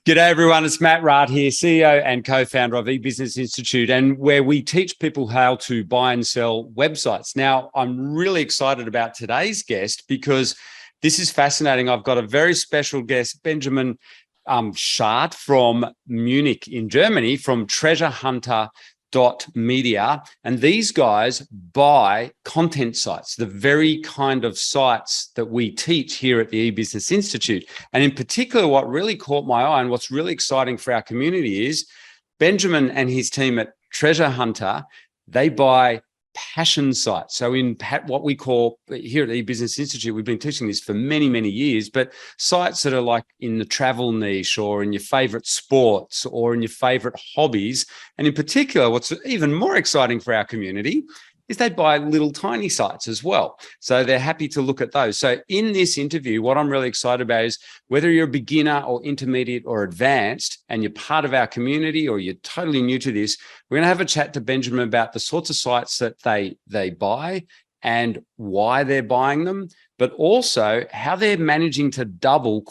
G'day everyone, it's Matt Rath here, CEO and co-founder of eBusiness Institute, and where we teach people how to buy and sell websites. Now, I'm really excited about today's guest because this is fascinating. I've got a very special guest, Benjamin Schardt from Munich in Germany, from TreasureHunter Media, and these guys buy content sites, the very kind of sites that we teach here at the eBusiness Institute. And in particular, what really caught my eye and what's really exciting for our community is Benjamin and his team at TreasureHunter, they buy passion sites. So in what we call here at the eBusiness Institute, we've been teaching this for many, many years, but sites that are like in the travel niche or in your favorite sports or in your favorite hobbies. And in particular, what's even more exciting for our community is they buy little tiny sites as well. So they're happy to look at those. So in this interview, what I'm really excited about is whether you're a beginner or intermediate or advanced and you're part of our community or you're totally new to this, we're going to have a chat to Benjamin about the sorts of sites that they buy and why they're buying them, but also how they're managing to double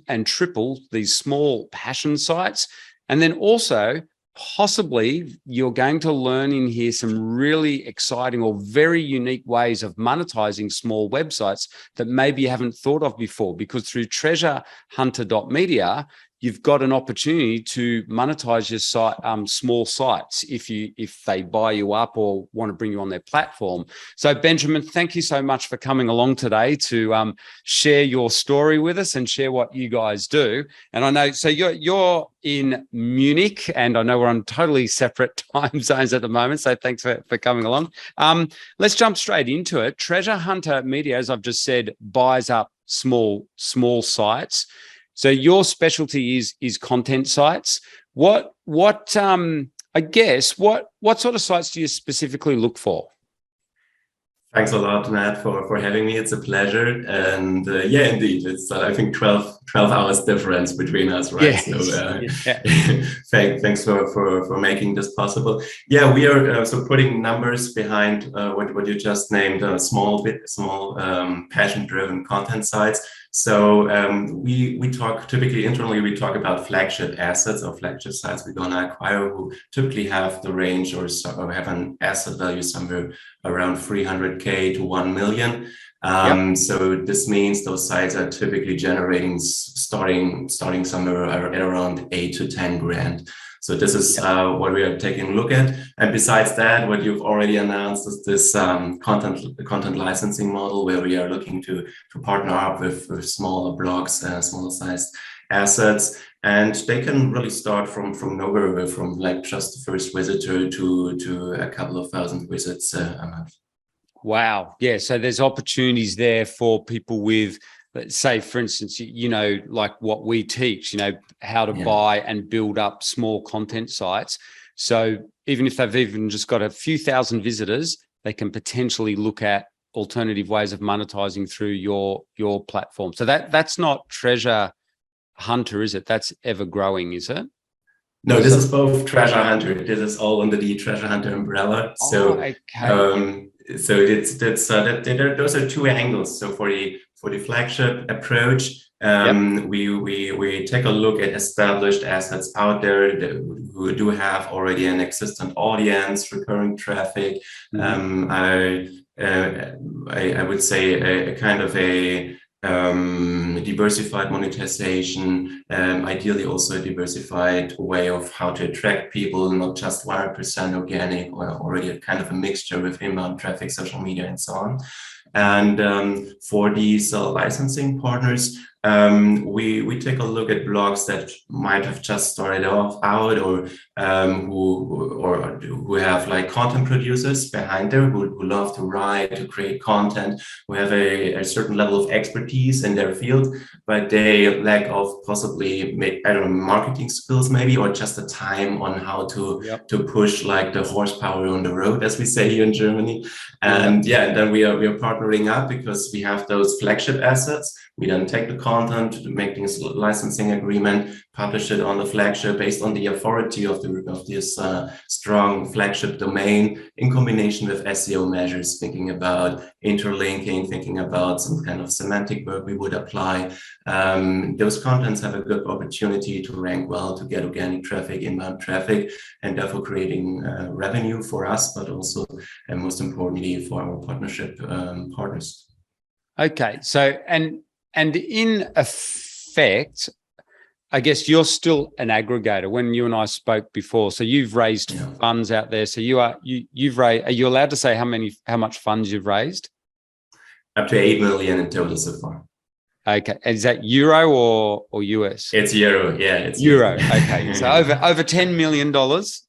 and triple these small passion sites. And then also, possibly you're going to learn in here some really exciting or very unique ways of monetizing small websites that maybe you haven't thought of before, because through TreasureHunter.media, you've got an opportunity to monetize your site, small sites, if they buy you up or want to bring you on their platform. So Benjamin, thank you so much for coming along today to share your story with us and share what you guys do. And I know, so you're in Munich, and I know we're on totally separate time zones at the moment. So thanks for coming along. Let's jump straight into it. TreasureHunter Media, as I've just said, buys up small sites. So your specialty is content sites. What sort of sites do you specifically look for? Thanks a lot, Matt, for having me. It's a pleasure. And yeah, indeed, it's I think 12 hours difference between us, right? Yes. So yeah. thanks for making this possible. Yeah, we are so putting numbers behind what you just named, small passion-driven content sites. So we talk typically internally, we talk about flagship assets or flagship sites we're going to acquire, who typically have the range or have an asset value somewhere around 300K to 1 million. So this means those sites are typically generating starting somewhere at around 8 to 10 grand. So this is what we are taking a look at. And besides that, what you've already announced is this content licensing model, where we are looking to partner up with smaller blogs, smaller sized assets. And they can really start from nowhere, from like just the first visitor to a couple of thousand visits a month. Wow. Yeah. So there's opportunities there for people with, let's say, for instance, like what we teach, how to buy and build up small content sites. So even if they've even just got a few thousand visitors, they can potentially look at alternative ways of monetizing through your platform. So that's not TreasureHunter, is it? That's ever growing, is it? No, this is both TreasureHunter. This is all under the TreasureHunter umbrella. So, those are two angles. So for the flagship approach, we take a look at established assets out there who do have already an existent audience, recurring traffic. I would say a kind of a diversified monetization, ideally also a diversified way of how to attract people, not just 100% organic, or already a kind of a mixture with inbound traffic, social media, and so on. And for these licensing partners, we take a look at blogs that might have just started out, or who have like content producers behind them who love to write, to create content, who have a certain level of expertise in their field, but they lack of possibly, I don't know, marketing skills maybe, or just the time on how to push like the horsepower on the road, as we say here in Germany. And and then we are partnering up because we have those flagship assets, We then take the content, make this licensing agreement, publish it on the flagship based on the authority of this strong flagship domain, in combination with SEO measures, thinking about interlinking, thinking about some kind of semantic work we would apply. Those contents have a good opportunity to rank well, to get organic traffic, inbound traffic, and therefore creating revenue for us, but also, and most importantly, for our partnership partners. Okay, so and in effect, I guess you're still an aggregator. When you and I spoke before, so you've raised funds out there. So you've raised. Are you allowed to say how much funds you've raised? Up to 8 million in total so far. Okay, is that euro or US? It's euro, yeah. It's euro. Okay, so over $10 million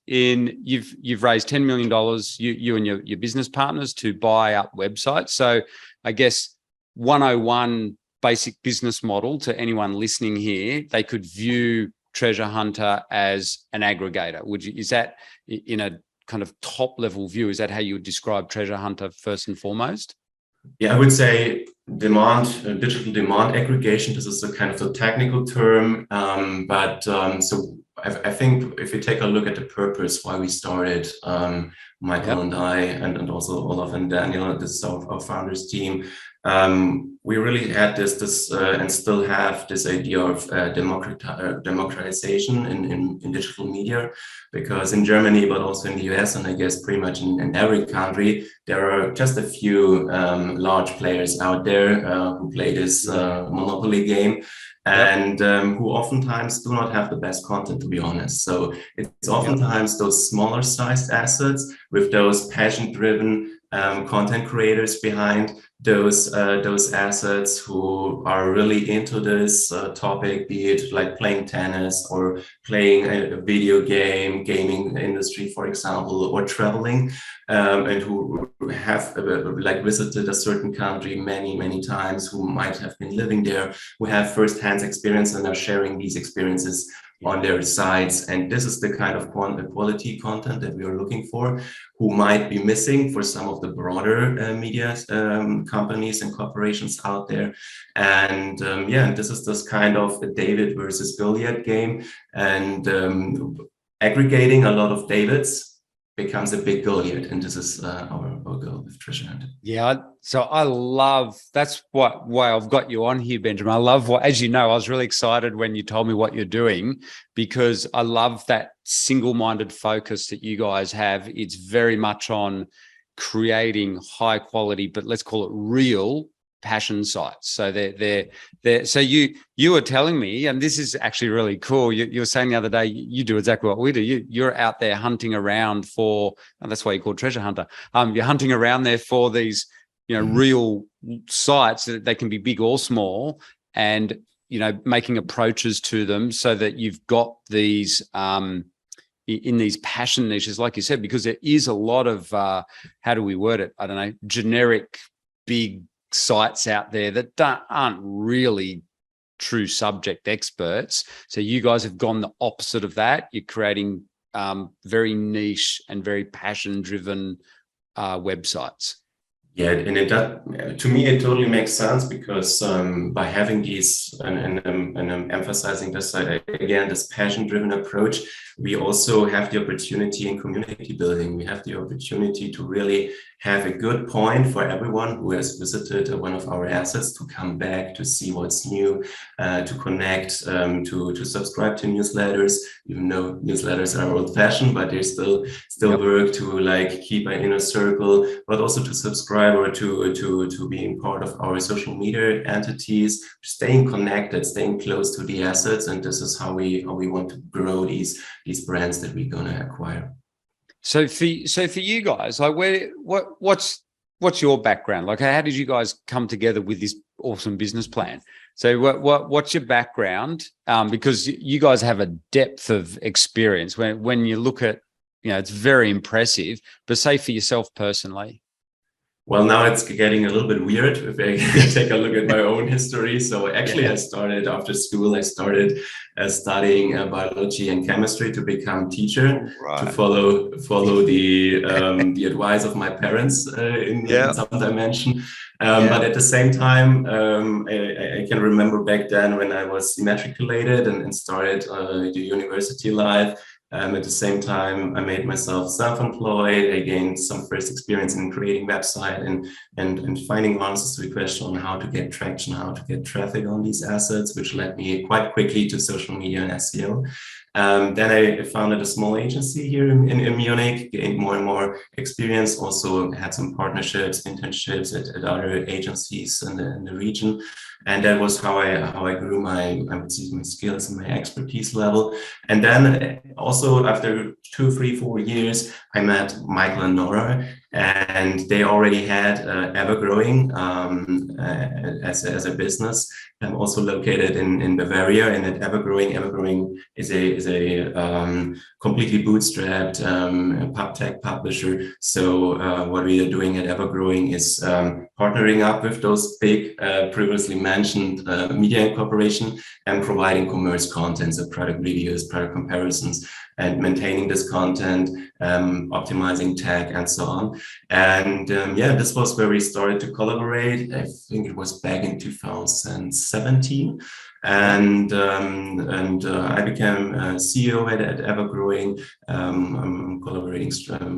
you've raised $10 million. You and your business partners to buy up websites. So I guess 101 basic business model to anyone listening here, they could view TreasureHunter as an aggregator. Is that in a kind of top level view? Is that how you would describe TreasureHunter first and foremost? Yeah, I would say digital demand aggregation. This is a kind of a technical term, so I think if you take a look at the purpose why we started, Michael and I, and also Olaf and Daniel, this is our founders team. We really had this and still have this idea of democratization in digital media, because in Germany, but also in the US, and I guess pretty much in every country, there are just a few large players out there who play this monopoly game, and who oftentimes do not have the best content, to be honest. So it's oftentimes those smaller sized assets with those passion-driven content creators behind those assets who are really into this topic, be it like playing tennis or playing a video game, gaming industry, for example, or traveling, and who have like visited a certain country many times, who might have been living there, who have first-hand experience and are sharing these experiences on their sites. And this is the kind of quality content that we are looking for, who might be missing for some of the broader media companies and corporations out there. And this is this kind of a David versus Goliath game, and aggregating a lot of Davids becomes a big Goliath, and this is our goal with TreasureHunter. Yeah, so I love, that's why I've got you on here, Benjamin. I love as you know, I was really excited when you told me what you're doing, because I love that single-minded focus that you guys have. It's very much on creating high quality, but let's call it real passion sites. So they're so you were telling me, and this is actually really cool. You were saying the other day, you do exactly what we do. You're out there hunting around for, and that's why you call Treasure Hunter. You're hunting around there for these, real sites that they can be big or small, and making approaches to them so that you've got these in these passion niches, like you said, because there is a lot of how do we word it? I don't know, generic big sites out there that aren't really true subject experts. So you guys have gone the opposite of that. You're creating very niche and very passion-driven websites. Yeah, and to me, it totally makes sense, because by having these and emphasizing this again, this passion-driven approach, we also have the opportunity in community building. We have the opportunity to really have a good point for everyone who has visited one of our assets to come back, to see what's new, to connect, to subscribe to newsletters, even though newsletters are old-fashioned, but they still work to like keep an inner circle, but also to subscribe or to being part of our social media entities, staying connected, staying close to the assets. And this is how we want to grow these brands that we're going to acquire. So for you guys, like what's your background? Like, how did you guys come together with this awesome business plan? So what's your background? Because you guys have a depth of experience when you look at, it's very impressive, but say for yourself personally. Well, now it's getting a little bit weird if I take a look at my own history. So actually, I started after school. I started studying biology and chemistry to become teacher, to follow the advice of my parents in some dimension. But at the same time, I can remember back then when I was immatriculated and started the university life. At the same time, I made myself self-employed. I gained some first experience in creating website and finding answers to the question on how to get traction, how to get traffic on these assets, which led me quite quickly to social media and SEO. Then I founded a small agency here in Munich, gained more and more experience, also had some partnerships, internships at other agencies in the region. And that was how I grew my skills and my expertise level. And then also after 2, 3, 4 years, I met Michael and Nora, and they already had Evergrowing as a business. I'm also located in Bavaria, and at Evergrowing is a completely bootstrapped pub tech publisher. So what we are doing at Evergrowing is partnering up with those big previously mentioned media incorporation and providing commerce content, so product reviews, product comparisons, and maintaining this content, optimizing tag, and so on. And this was where we started to collaborate. I think it was back in 2017. And I became CEO at Evergrowing. I'm collaborating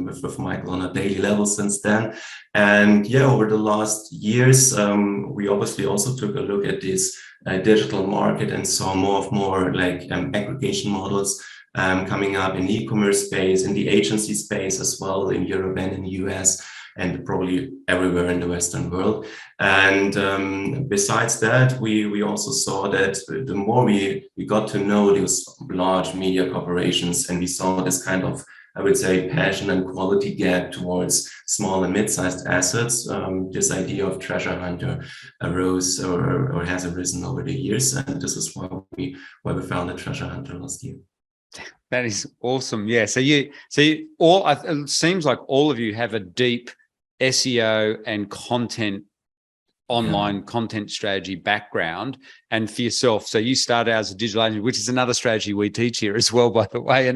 with Michael on a daily level since then. And over the last years, we obviously also took a look at this digital market and saw more like aggregation models coming up in the e-commerce space, in the agency space as well, in Europe and in the US, and probably everywhere in the Western world. And besides that, we also saw that the more we got to know these large media corporations, and we saw this kind of, I would say, passion and quality gap towards small and mid-sized assets, this idea of treasure hunter arose or has arisen over the years. And this is why we founded Treasure Hunter last year. That is awesome. Yeah. So you all, it seems like all of you have a deep SEO and content, online content strategy background. And for yourself, so you started out as a digital agent, which is another strategy we teach here as well, by the way.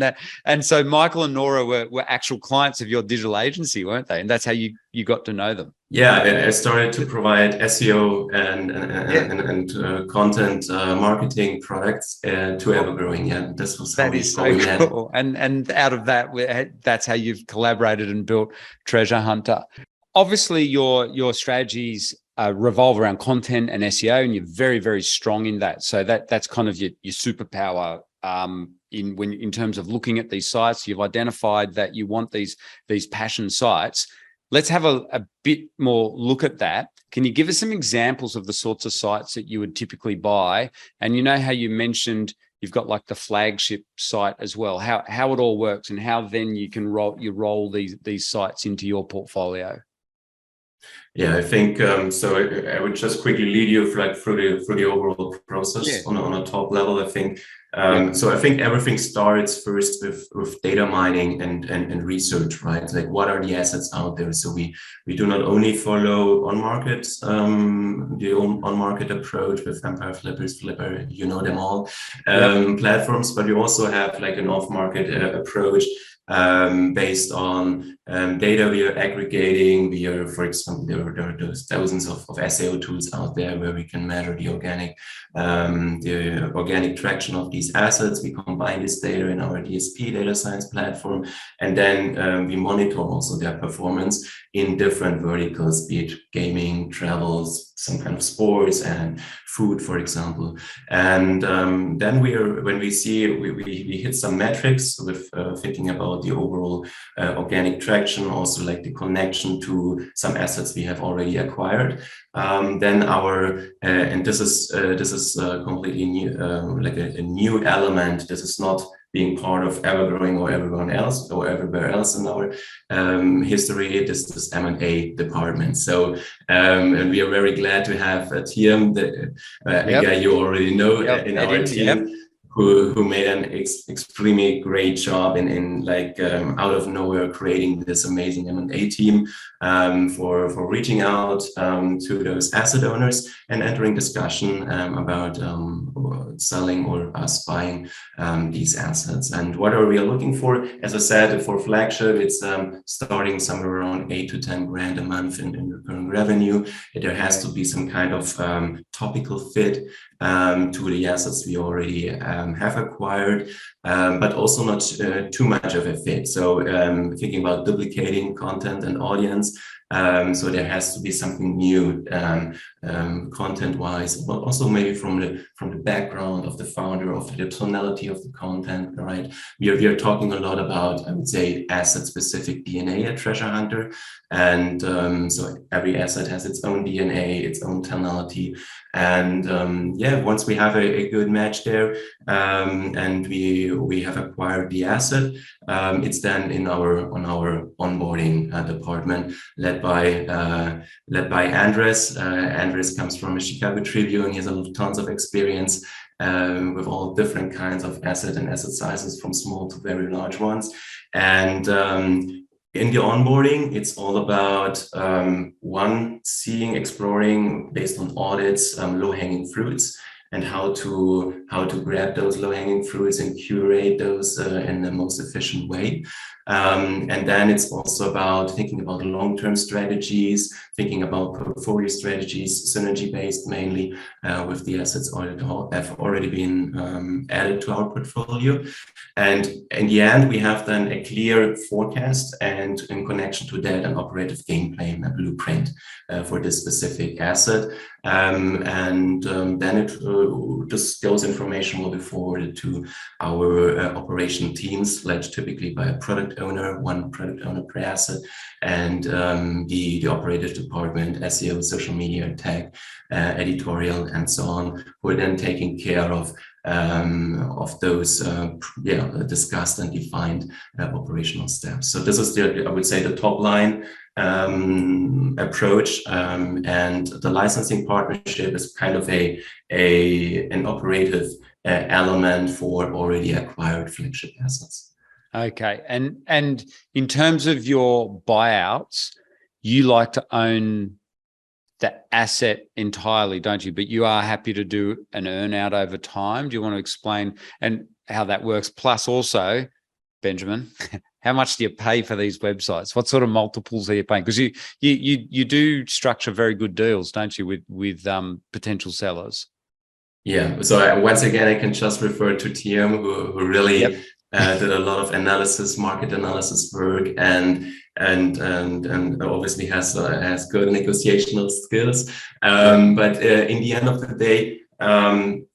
And so Michael and Nora were actual clients of your digital agency, weren't they? And that's how you got to know them. Yeah, I started to provide SEO and content marketing products to Evergrowing. Yeah, this was that is so cool. And out of that, that's how you've collaborated and built Treasure Hunter. Obviously, your strategies revolve around content and SEO, and you're very, very strong in that. So that's kind of your superpower. In terms of looking at these sites, you've identified that you want these passion sites. Let's have a bit more look at that. Can you give us some examples of the sorts of sites that you would typically buy? And you know how you mentioned you've got like the flagship site as well, how it all works and how then you can roll these sites into your portfolio. Yeah, I think so. I would just quickly lead you through the overall process on a top level. I think so. I think everything starts first with data mining and research, right? Like, what are the assets out there? So we do not only follow on market the on market approach with Empire Flippers, Flipper, you know them all, platforms, but we also have like an off market approach. Based on data we are aggregating. For example, there are those thousands of SEO tools out there where we can measure the organic traction of these assets. We combine this data in our DSP data science platform, and then we monitor also their performance in different verticals, be it gaming, travels, some kind of sports, and food, for example. And then when we see we hit some metrics with thinking about the overall organic traction, also like the connection to some assets we have already acquired. Then and this is completely new, like a new element. This is not being part of Evergrowing or everyone else or everywhere else in our history. This M&A department. So and we are very glad to have Tiam, a guy you already know in our team, who made an extremely great job in like out of nowhere creating this amazing M&A team for reaching out to those asset owners and entering discussion about selling or us buying these assets. And what are we looking for? As I said, for flagship, it's starting somewhere around 8 to 10 grand a month in recurring revenue. There has to be some kind of topical fit to the assets we already have acquired, but also not too much of a fit. So thinking about duplicating content and audience. So there has to be something new content-wise, but also maybe from the background of the founder, of the tonality of the content, right? We are talking a lot about, I would say, asset-specific DNA at TreasureHunter. And so every asset has its own DNA, its own tonality. And yeah, once we have a good match there, and we have acquired the asset, it's then on our onboarding department led by Andres. Andres comes from a Chicago Tribune. He has tons of experience with all different kinds of asset and asset sizes, from small to very large ones. And in the onboarding, it's all about exploring based on audits, low-hanging fruits, and how to grab those low-hanging fruits and curate those in the most efficient way. And then it's also about thinking about long-term strategies, thinking about portfolio strategies, synergy-based mainly, with the assets that have already been added to our portfolio. And in the end, we have then a clear forecast, and in connection to that, an operative game plan, a blueprint for this specific asset. And then those information will be forwarded to our operation teams, led typically by a product owner, one product owner per asset, and the operative department, SEO, social media, tech, editorial, and so on, who are then taking care of those discussed and defined operational steps. So this is I would say, the top line approach, and the licensing partnership is kind of an operative element for already acquired flagship assets. Okay, and in terms of your buyouts, you like to own the asset entirely, don't you? But you are happy to do an earn out over time. Do you want to explain and how that works? Plus, also, Benjamin, how much do you pay for these websites? What sort of multiples are you paying? Because you do structure very good deals, don't you, with potential sellers? Yeah. So once again, I can just refer to TM, who really did a lot of analysis, market analysis work, and obviously has good negotiational skills. But in the end of the day,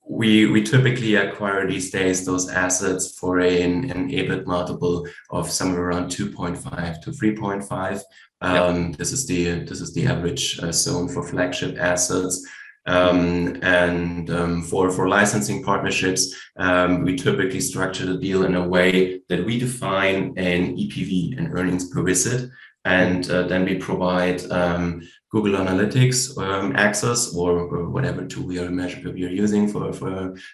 we typically acquire these days those assets for an EBIT multiple of somewhere around 2.5 to 3.5. This is the average zone for flagship assets. For licensing partnerships, we typically structure the deal in a way that we define an EPV, an earnings per visit, and then we provide Google Analytics access, or whatever tool we are using for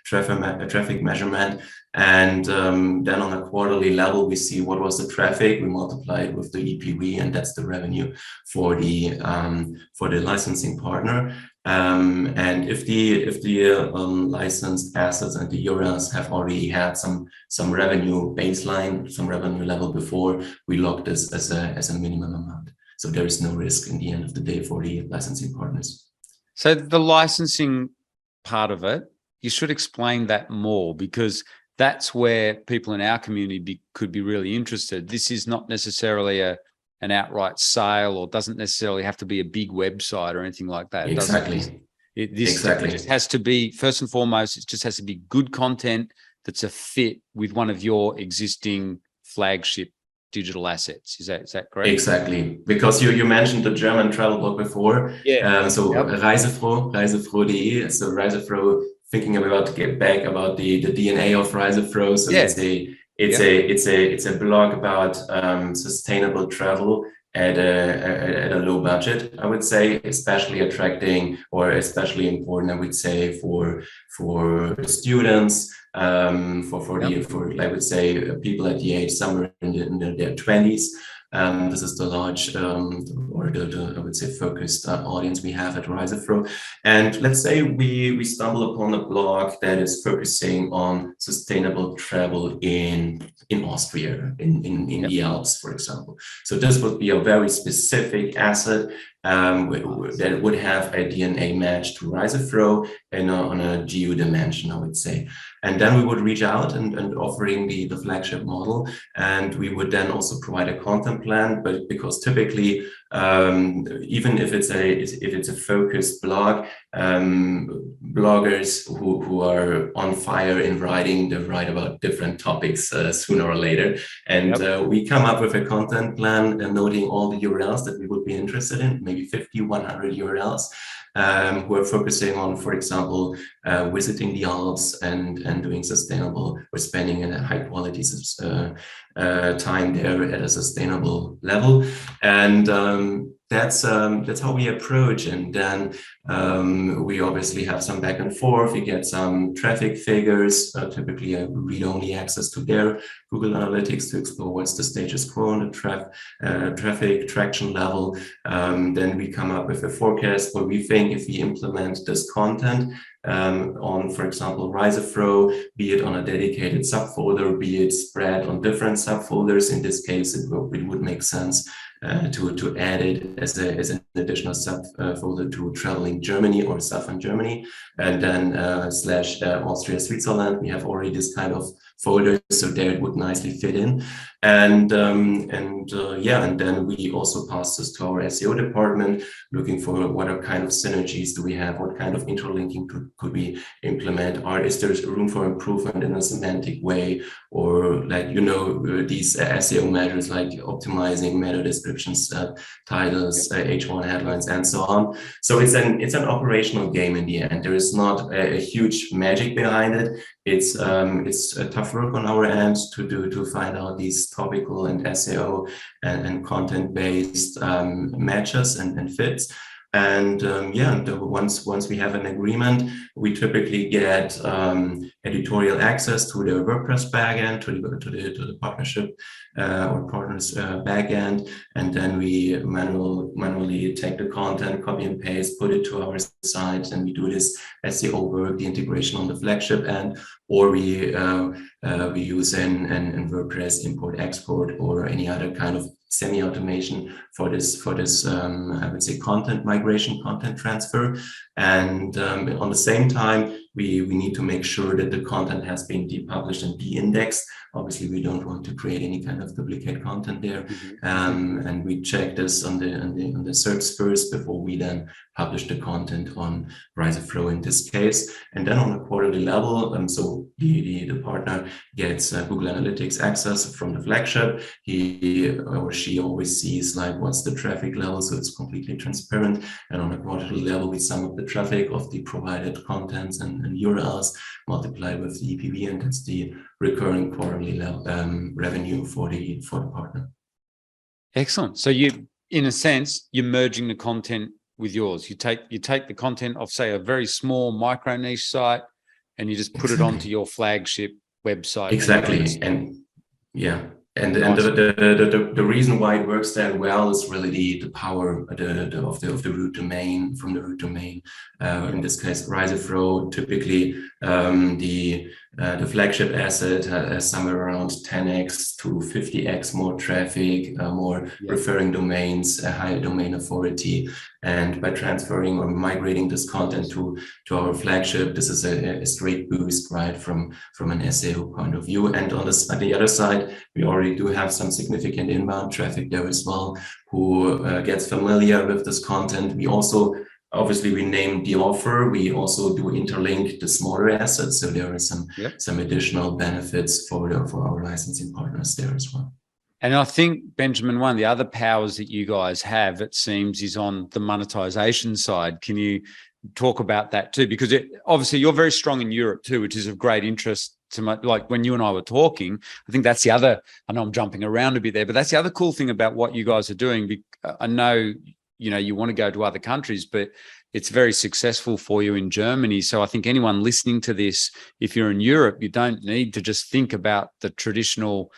traffic measurement. And then on a quarterly level, we see what was the traffic, we multiply it with the EPV, and that's the revenue for the licensing partner. And if the licensed assets and the URLs have already had some revenue baseline, some revenue level before, we lock this as a minimum amount. So there is no risk in the end of the day for the licensing partners. So the licensing part of it, you should explain that more, because that's where people in our community could be really interested. This is not necessarily an outright sale, or doesn't necessarily have to be a big website or anything like that. Exactly. It just has to be, first and foremost, it just has to be good content that's a fit with one of your existing flagship digital assets. Is that correct? Exactly, because you mentioned the German travel blog before. Reisefroh.de. So Reisefroh, thinking about the DNA of Reisefroh. So it's a blog about sustainable travel at a low budget, I would say, especially attracting, or especially important, I would say, for students, for I would say people at the age somewhere in their 20s. This is the large or the I would say focused audience we have at RiserFro. And let's say we stumble upon a blog that is focusing on sustainable travel in Austria, in the Alps, for example. So this would be a very specific asset that would have a DNA match to RiserFro and on a geo dimension, I would say. And then we would reach out and offering the flagship model, and we would then also provide a content plan. But because typically, even if it's a focused blog, bloggers who are on fire in writing, they write about different topics sooner or later. And we come up with a content plan noting all the URLs that we would be interested in, maybe 50, 100 URLs. Who are focusing on, for example, visiting the Alps and doing sustainable or spending a high quality time there at a sustainable level. And that's how we approach. And then we obviously have some back and forth. We get some traffic figures, typically a read-only access to their Google Analytics to explore what's the status quo on the traffic traction level. Then we come up with a forecast where we think if we implement this content on, for example, RiserFro, be it on a dedicated subfolder, be it spread on different subfolders. In this case, it would make sense to add it as an additional subfolder to traveling Germany or southern Germany, and then Austria, Switzerland. We have already this kind of folder, so there it would nicely fit in. And then we also pass this to our SEO department, looking for what are kind of synergies do we have, what kind of interlinking could we implement, or is there room for improvement in a semantic way, or these SEO measures like optimizing meta descriptions, titles, H1 headlines, and so on. So it's an operational game in the end. There is not a huge magic behind it. It's a tough work on our end to find out these topical and SEO and content-based matches and fits. And once we have an agreement, we typically get editorial access to the WordPress backend, to the partnership or partners backend, and then we manually take the content, copy and paste, put it to our site, and we do this SEO work, the integration on the flagship end, or we use an WordPress import export or any other kind of semi-automation for this I would say content migration, content transfer. And on the same time, we need to make sure that the content has been depublished and de-indexed. Obviously, we don't want to create any kind of duplicate content there. And we check this on the search first before we then publish the content on RiserFro in this case. And then on a quarterly level, so the partner gets Google Analytics access from the flagship. He or she always sees like what's the traffic level, so it's completely transparent. And on a quarterly level, we sum up the traffic of the provided contents and URLs, multiply with the EPV, and that's the recurring quarterly revenue for the partner. Excellent. So you, in a sense, you're merging the content with yours. You take the content of, say, a very small micro niche site, and you just put it onto your flagship website. Exactly. And yeah. And the reason why it works that well is really the power of the root domain, from the root domain. In this case, RiserFro, typically the flagship asset has somewhere around 10x to 50x more traffic, more referring domains, a higher domain authority. And by transferring or migrating this content to our flagship, this is a straight boost, right, from an SEO point of view. And on the other side, we already do have some significant inbound traffic there as well, who gets familiar with this content. We also, obviously, we name the offer. We also do interlink the smaller assets, so there are some additional benefits for our licensing partners there as well. And I think, Benjamin, one of the other powers that you guys have, it seems, is on the monetization side. Can you talk about that too? Because obviously you're very strong in Europe too, which is of great interest to my, like when you and I were talking. I think that's the other, I know I'm jumping around a bit there, but that's the other cool thing about what you guys are doing. I know, you want to go to other countries, but it's very successful for you in Germany. So I think anyone listening to this, if you're in Europe, you don't need to just think about the traditional,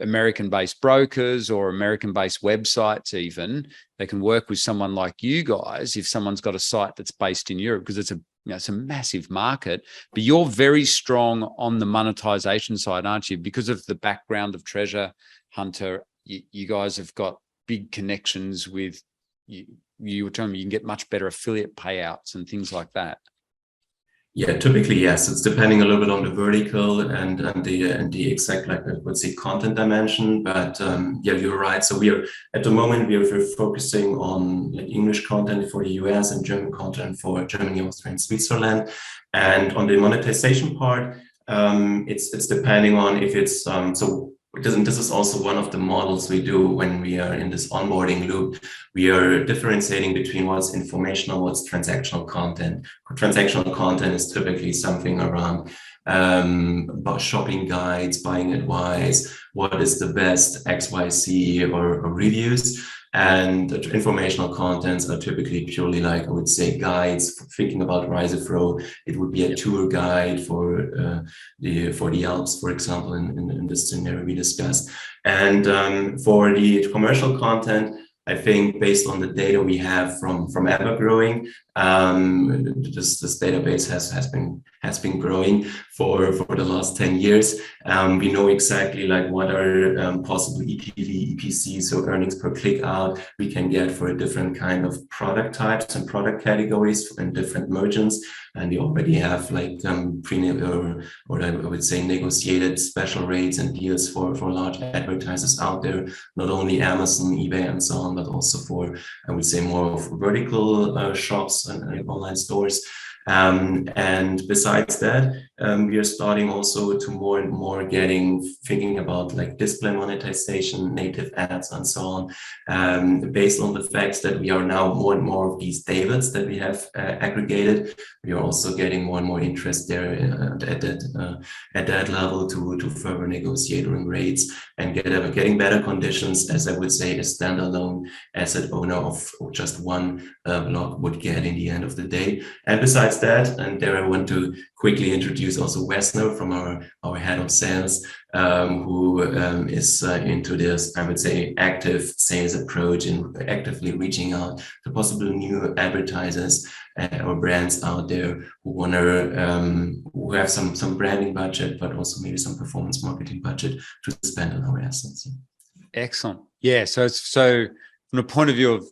American-based brokers or American-based websites even. They can work with someone like you guys if someone's got a site that's based in Europe, because it's a massive market. But you're very strong on the monetization side, aren't you? Because of the background of Treasure Hunter, you guys have got big connections with, you were telling me you can get much better affiliate payouts and things like that. Yeah, typically, yes. It's depending a little bit on the vertical and the exact, like, I would say, content dimension. But yeah, you're right. So at the moment we're focusing on like English content for the US and German content for Germany, Austria, and Switzerland. And on the monetization part, it's depending on if it's so. This is also one of the models we do when we are in this onboarding loop. We are differentiating between what's informational, what's transactional content. Transactional content is typically something around about shopping guides, buying advice, what is the best XYZ or reviews. And informational contents are typically purely, like, I would say, guides. Thinking about Reiseflow, it would be a tour guide for the Alps, for example, in this scenario we discussed. And for the commercial content, I think based on the data we have from ever-growing, this database has been growing for the last 10 years. We know exactly like what are possible EPV, EPC, so earnings per click out we can get for a different kind of product types and product categories and different merchants. And we already have like or I would say negotiated special rates and deals for large advertisers out there, not only Amazon, eBay, and so on, but also for, I would say, more of vertical shops and online stores. And besides that, we are starting also to more and more thinking about like display monetization, native ads, and so on. Based on the facts that we are now more and more of these Davids that we have aggregated, we are also getting more and more interest there at that level to further negotiating rates and getting better conditions, as I would say a standalone asset owner of just one blog would get in the end of the day. And besides that, and there I want to quickly introduce also Wesner from our head of sales, who is into this, I would say, active sales approach and actively reaching out to possible new advertisers or brands out there who have some branding budget, but also maybe some performance marketing budget to spend on our assets. Excellent. Yeah. So from the point of view of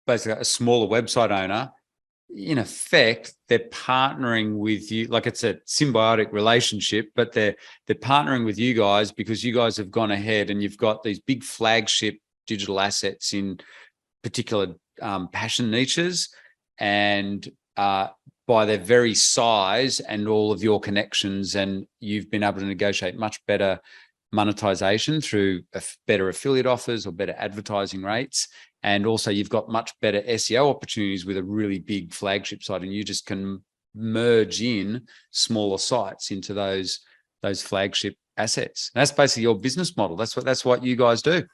basically a smaller website owner, in effect, they're partnering with you, like it's a symbiotic relationship, but they're partnering with you guys because you guys have gone ahead and you've got these big flagship digital assets in particular passion niches, and by their very size and all of your connections, and you've been able to negotiate much better monetization through better affiliate offers or better advertising rates. And also you've got much better SEO opportunities with a really big flagship site, and you just can merge in smaller sites into those flagship assets. And that's basically your business model. That's what you guys do.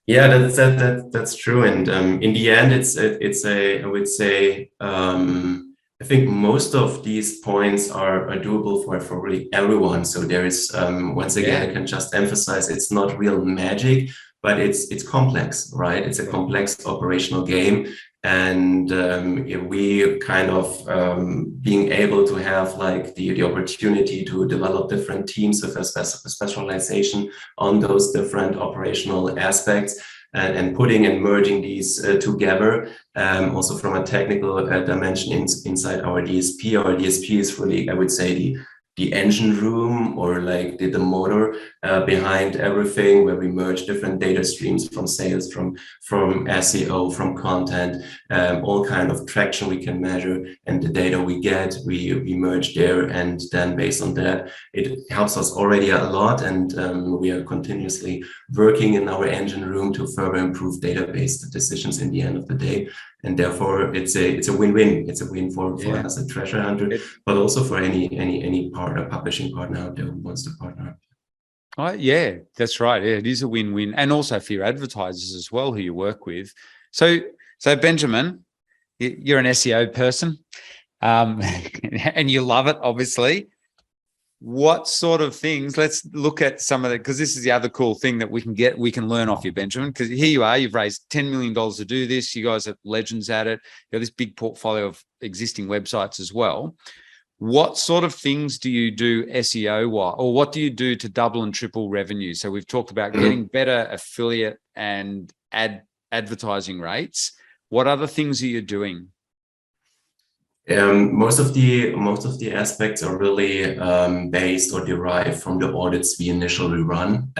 Yeah, that's true. And in the end, I would say, I think most of these points are doable for really everyone. So there is, once again, I can just emphasize, it's not real magic, but it's complex, right? It's a complex operational game. And we kind of being able to have like the opportunity to develop different teams with a specialization on those different operational aspects, and putting and merging these together. Also from a technical dimension inside our DSP. Our DSP is really, I would say, the engine room, or like the motor behind everything, where we merge different data streams from sales, from SEO, from content, all kind of traction we can measure, and the data we get, we merge there, and then based on that, it helps us already a lot, and we are continuously working in our engine room to further improve database decisions in the end of the day. And therefore, it's a win-win. It's a win for us at Treasure Hunter, but also for any partner, publishing partner out there who wants to partner. Oh, yeah, that's right. Yeah, it is a win-win, and also for your advertisers as well who you work with. So Benjamin, you're an SEO person, and you love it, obviously. What sort of things, let's look at some of the, because this is the other cool thing that we can learn off you, Benjamin, because here you are, you've raised $10 million to do this. You guys are legends at it. You have this big portfolio of existing websites as well. What sort of things do you do SEO-wise, or what do you do to double and triple revenue? So we've talked about getting better affiliate and advertising rates. What other things are you doing? Most of the aspects are really based or derived from the audits we initially run.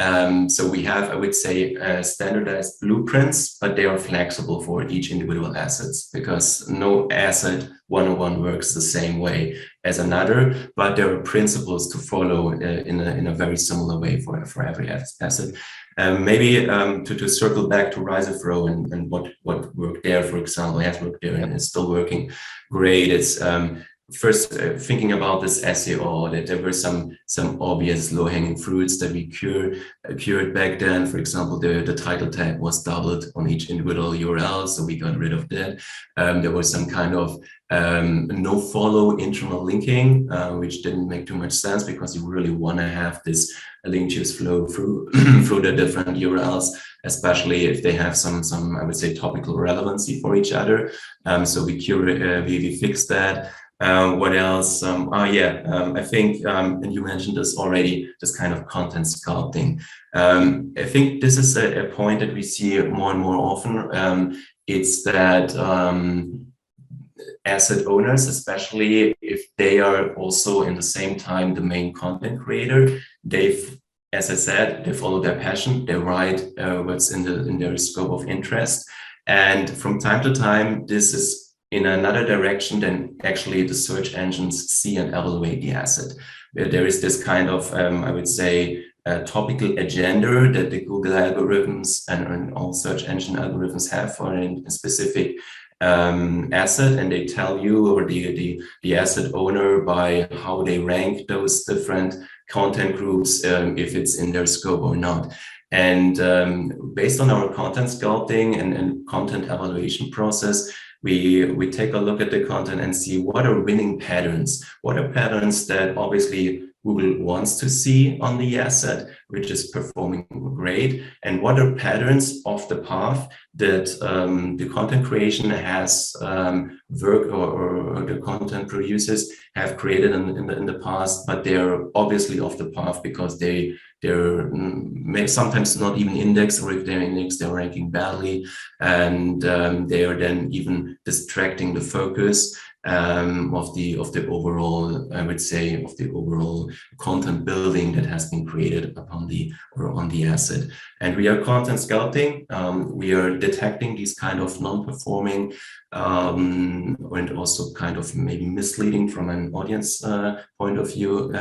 So we have, I would say, standardized blueprints, but they are flexible for each individual assets, because no asset 101 works the same way as another, but there are principles to follow in a very similar way for every asset. Maybe to circle back to RiserFlow and what worked there, for example, has worked there and is still working great. It's first thinking about this SEO audit. There were some obvious low-hanging fruits that we cured back then. For example, the title tag was doubled on each individual URL, so we got rid of that. There was some kind of no follow internal linking, which didn't make too much sense, because you really want to have this link juice flow through through the different URLs, especially if they have some I would say topical relevancy for each other. So we fixed that. What else? I think, and you mentioned this already, this kind of content sculpting. I think this is a point that we see more and more often. It's that asset owners, especially if they are also in the same time the main content creator, as I said, they follow their passion, they write what's in their scope of interest. And from time to time, this is in another direction than actually the search engines see and evaluate the asset. There is this kind of, I would say, topical agenda that the Google algorithms and all search engine algorithms have for a specific asset, and they tell you, or the asset owner, by how they rank those different content groups, if it's in their scope or not. And based on our content sculpting and content evaluation process, we take a look at the content and see what are winning patterns, what are patterns that obviously Google wants to see on the asset, which is performing great, and what are patterns of the path that the content creation has worked, or the content producers have created in the past, but they're obviously off the path because they're sometimes not even indexed, or if they're indexed, they're ranking badly, and they are then even distracting the focus of the overall, I would say, of the overall content building that has been created upon on the asset. And we are content scouting. We are detecting these kind of non-performing and also kind of maybe misleading from an audience point of view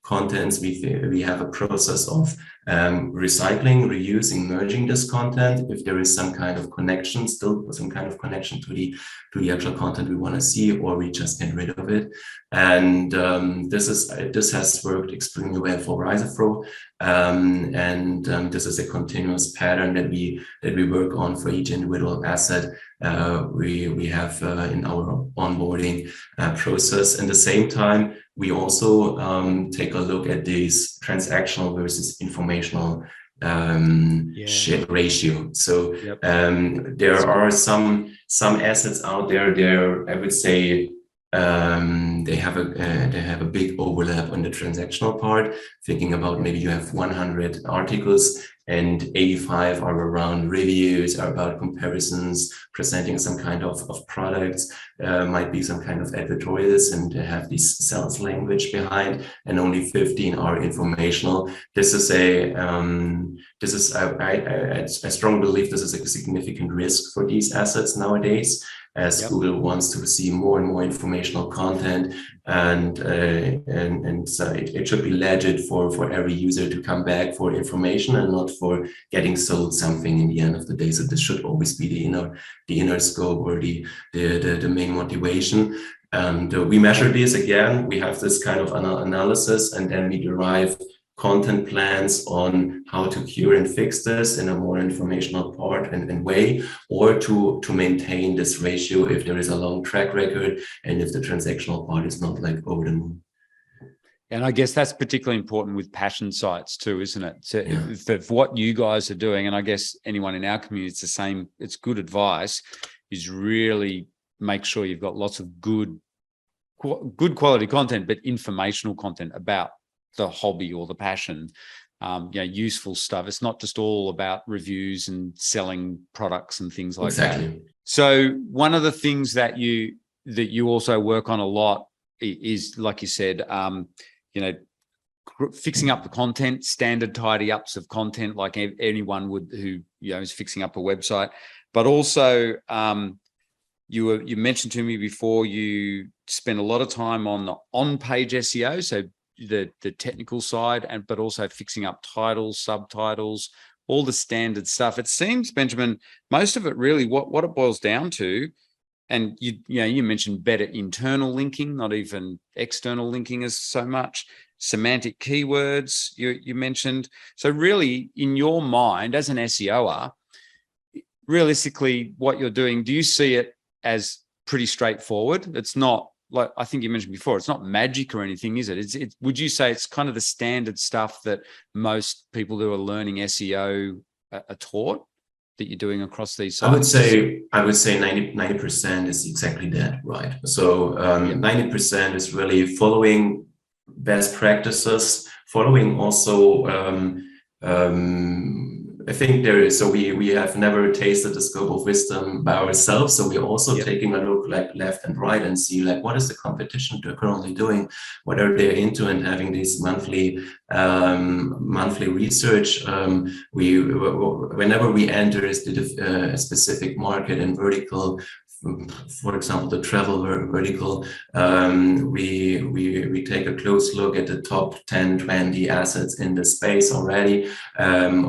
contents. We have a process of recycling, reusing, merging this content if there is some kind of connection, still some kind of connection to the actual content we want to see, or we just get rid of it. And this has worked extremely well for RiserFlow, and this is a continuous pattern that we work on for each individual asset. We have in our onboarding process. At the same time, we also take a look at this transactional versus informational share ratio. So there are some assets out there. I would say they have a big overlap on the transactional part. Thinking about maybe you have 100 articles and 85 are around reviews, are about comparisons, presenting some kind of products, might be some kind of advertorials, and have this sales language behind, and only 15 are informational. This is I strongly believe this is a significant risk for these assets nowadays, as Google wants to see more and more informational content, and so it should be legit for every user to come back for information and not for getting sold something in the end of the day. So this should always be the inner scope, or the main motivation. And we measure this again. We have this kind of analysis, and then we derive content plans on how to cure and fix this in a more informational part and way, or to maintain this ratio if there is a long track record and if the transactional part is not like over the moon. And I guess that's particularly important with passion sites too, isn't it? So Yeah. if what you guys are doing, and I guess anyone in our community, it's the same, it's good advice, is really make sure you've got lots of good quality content, but informational content about the hobby or the passion, useful stuff. It's not just all about reviews and selling products and things like that. So one of the things that you also work on a lot is, like you said, fixing up the content, standard tidy ups of content, like anyone would who is fixing up a website. But also, you mentioned to me before, you spend a lot of time on the on-page SEO, so the technical side, but also fixing up titles, subtitles, all the standard stuff. It seems, Benjamin, most of it really what it boils down to. And you mentioned better internal linking, not even external linking as so much. Semantic keywords you mentioned. So really, in your mind, as an SEOer, realistically, what you're doing, do you see it as pretty straightforward? It's not like, I think you mentioned before, it's not magic or anything, is it? Would you say it's kind of the standard stuff that most people who are learning SEO are taught, that you're doing across these sites? I would say 90% is exactly that, right? So 90% is really following best practices, following also I think we have never tasted the scope of wisdom by ourselves. So we're also taking a look like left and right and see like, what is the competition they're currently doing? What are they into? And having these monthly research. Whenever we enter a specific market and vertical, for example, the travel vertical, we take a close look at the top 10, 20 assets in the space already, and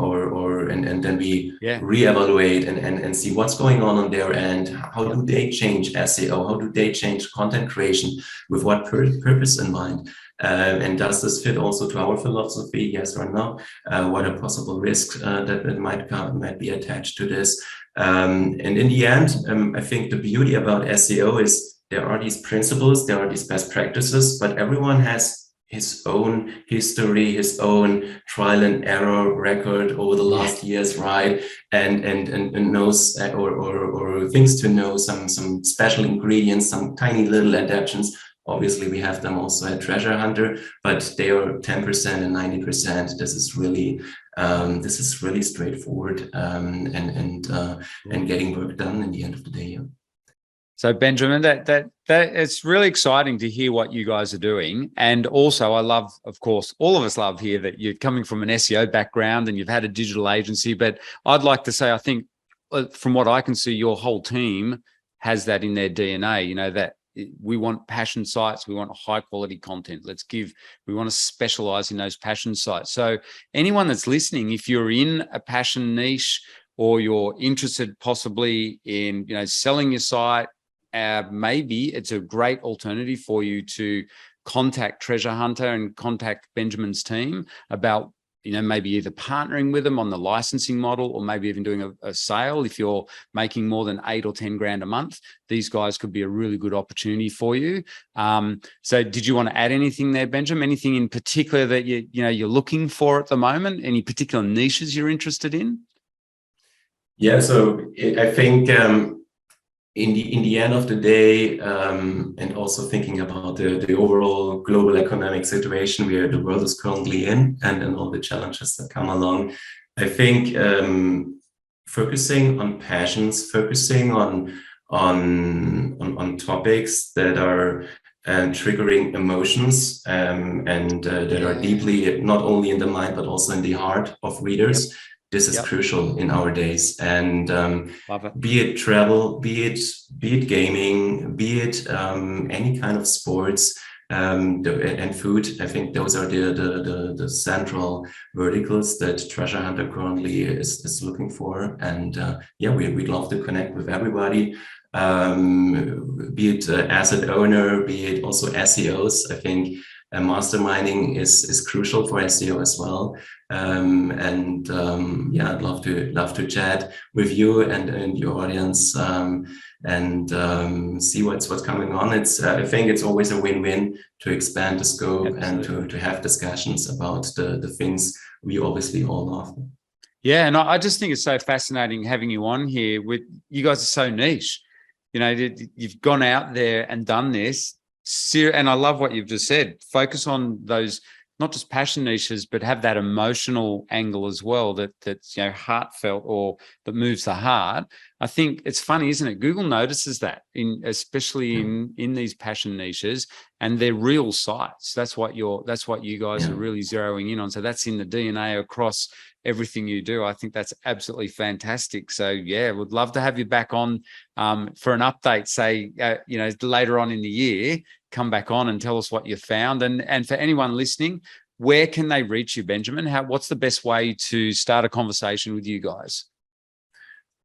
then we reevaluate and see what's going on their end. How do they change SEO? How do they change content creation? With what purpose in mind? And does this fit also to our philosophy? Yes or no? What are possible risks that might be attached to this? And in the end, I think the beauty about SEO is there are these principles, there are these best practices, but everyone has his own history, his own trial and error record over the last years, right? And knows or things to know, some special ingredients, some tiny little adaptations. Obviously, we have them also at TreasureHunter, but they are 10% and 90%. This is really straightforward and getting work done in the end of the day. Yeah. So Benjamin, that it's really exciting to hear what you guys are doing. And also I love, of course, all of us love here that you're coming from an SEO background and you've had a digital agency. But I'd like to say, I think from what I can see, your whole team has that in their DNA, that we want passion sites, we want high quality content. We want to specialize in those passion sites. So anyone that's listening, if you're in a passion niche or you're interested possibly in, selling your site, maybe it's a great alternative for you to contact TreasureHunter and contact Benjamin's team about, maybe either partnering with them on the licensing model or maybe even doing a sale. If you're making more than 8 or 10 grand a month, these guys could be a really good opportunity for you. So did you want to add anything there, Benjamin? Anything in particular that you're looking for at the moment? Any particular niches you're interested in? Yeah, so I think in the end of the day, and also thinking about the overall global economic situation where the world is currently in, and all the challenges that come along, I think focusing on passions, focusing on topics that are triggering emotions and that are deeply not only in the mind but also in the heart of readers. Yep. This is crucial in our days, and be it travel, be it gaming, be it any kind of sports and food. I think those are the central verticals that TreasureHunter currently is looking for, and we'd love to connect with everybody. Be it asset owner, be it also SEOs. I think masterminding is crucial for SEO as well. Yeah, I'd love to chat with you and your audience, and see what's coming on. I think it's always a win-win to expand the scope. Absolutely. And to have discussions about the things we obviously all love. Yeah, and I just think it's so fascinating having you on here. With you guys are so niche. You know, you've gone out there and done this. And I love what you've just said. Focus on those, not just passion niches, but have that emotional angle as well, that's, you know, heartfelt, or that moves the heart. I think it's funny, isn't it? Google notices that, especially in these passion niches, and they're real sites. That's what you guys are really zeroing in on. So that's in the DNA across everything you do. I think that's absolutely fantastic. So yeah, would love to have you back on for an update, say, you know, later on in the year. Come back on and tell us what you found. And for anyone listening, where can they reach you, Benjamin? What's the best way to start a conversation with you guys?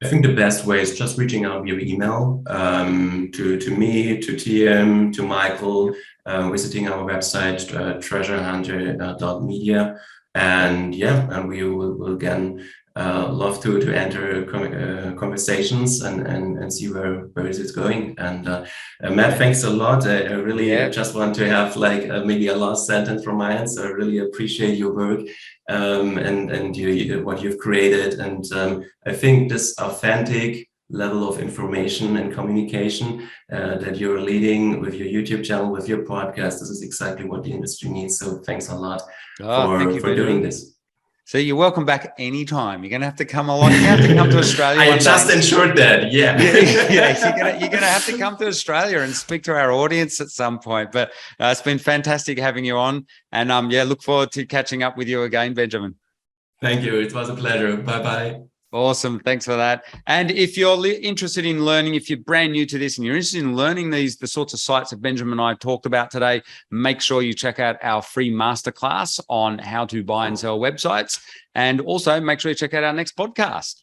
I think the best way is just reaching out via email, to me, to TM, to Michael, visiting our website, TreasureHunter.media. And yeah, and we will again love to enter conversations and see where is it going. And Matt, thanks a lot. I really just want to have like maybe a last sentence from my end. So I really appreciate your work, and what you've created. And I think this authentic level of information and communication that you're leading with your YouTube channel, with your podcast, this is exactly what the industry needs. So thanks a lot for doing this. So you're welcome back anytime. You're going to have to come along. You have to come to Australia. I just ensured that. Yeah. You're going to have to come to Australia and speak to our audience at some point. But it's been fantastic having you on. And yeah, look forward to catching up with you again, Benjamin. Thank you. It was a pleasure. Bye-bye. Awesome. Thanks for that. And if you're interested in learning, if you're brand new to this and you're interested in learning the sorts of sites that Benjamin and I talked about today, make sure you check out our free masterclass on how to buy and sell websites. And also make sure you check out our next podcast.